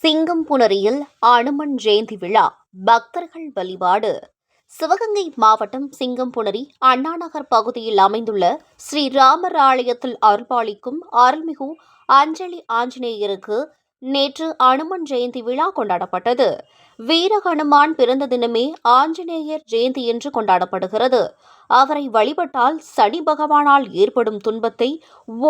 சிங்கம்புணரியில் அனுமன் ஜெயந்தி விழா பக்தர்கள் வழிபாடு. சிவகங்கை மாவட்டம் சிங்கம்புணரி அண்ணாநகர் பகுதியில் அமைந்துள்ள ஸ்ரீ ராமர் ஆலயத்தில் அருள்பாலிக்கும் அருள்மிகு அஞ்சலி ஆஞ்சநேயருக்கு நேற்று அனுமன் ஜெயந்தி விழா கொண்டாடப்பட்டது. வீர ஹனுமான் பிறந்த தினமே ஆஞ்சநேயர் ஜெயந்தி என்று கொண்டாடப்படுகிறது. அவரை வழிபட்டால் சனி பகவானால் ஏற்படும் துன்பத்தை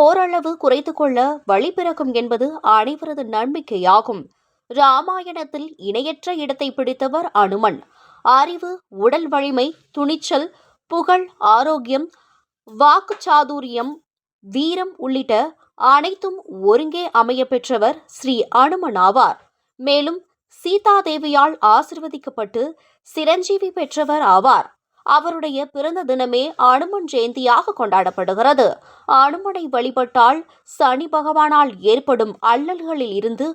ஓரளவு குறைத்துக் கொள்ள வழி பிறக்கும் என்பது அனைவரது நம்பிக்கையாகும். ராமாயணத்தில் இணையற்ற இடத்தை பிடித்தவர் அனுமன். அறிவு, உடல் வலிமை, துணிச்சல், புகழ், ஆரோக்கியம், வாக்குச்சாதுரியம், வீரம் உள்ளிட்ட அனைத்தும் ஒருங்கே அமைய பெற்றவர் ஸ்ரீ அனுமன் ஆவார். மேலும் சீதாதேவியால் ஆசிர்வதிக்கப்பட்டு சிரஞ்சீவி பெற்றவர் ஆவார். அவருடைய பிறந்த தினமே அனுமன் ஜெயந்தியாக கொண்டாடப்படுகிறது. அனுமனை வழிபட்டால் சனி பகவானால் ஏற்படும் அல்லல்களில் இருந்து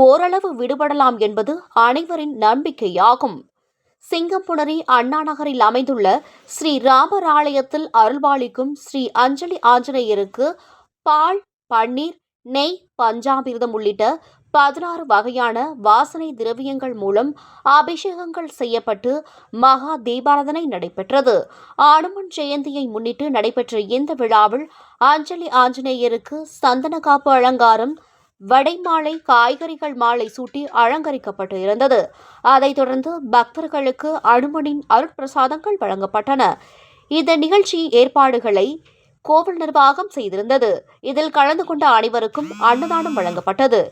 ஓரளவு விடுபடலாம் என்பது அனைவரின் நம்பிக்கையாகும். சிங்கம்புணரி அண்ணாநகரில் அமைந்துள்ள ஸ்ரீ ராமர் ஆலயத்தில் அருள்பாலிக்கும் ஸ்ரீ அஞ்சலி ஆஞ்சநேயருக்கு பால், பன்னீர், நெய், பஞ்சாமிர்தம் உள்ளிட்ட 16 வகையான வாசனை திரவியங்கள் மூலம் அபிஷேகங்கள் செய்யப்பட்டு மகா தீபாராதனை நடைபெற்றது. அனுமன் ஜெயந்தியை முன்னிட்டு நடைபெற்ற இந்த விழாவில் அஞ்சலி ஆஞ்சநேயருக்கு சந்தன காப்பு அலங்காரம், வடைமாலை, காய்கறிகள் மாலை சூட்டி அலங்கரிக்கப்பட்டு இருந்தது. அதைத் தொடர்ந்து பக்தர்களுக்கு அனுமனின் அருட்பிரசாதங்கள் வழங்கப்பட்டன. இந்த நிகழ்ச்சி ஏற்பாடுகளை கோவில் நிர்வாகம் செய்திருந்தது. இதில் கலந்து கொண்ட அனைவருக்கும் அன்னதானம் வழங்கப்பட்டது.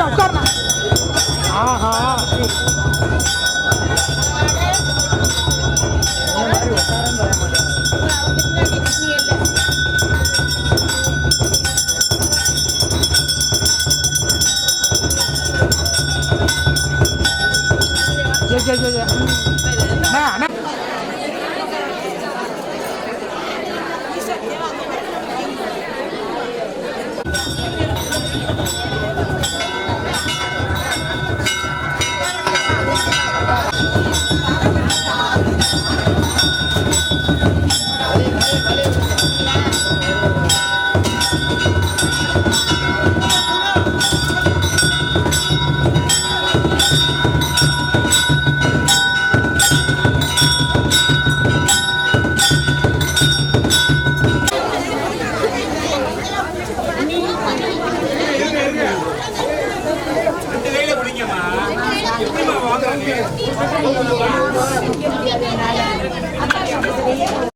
உட்கார்னா ஆஹா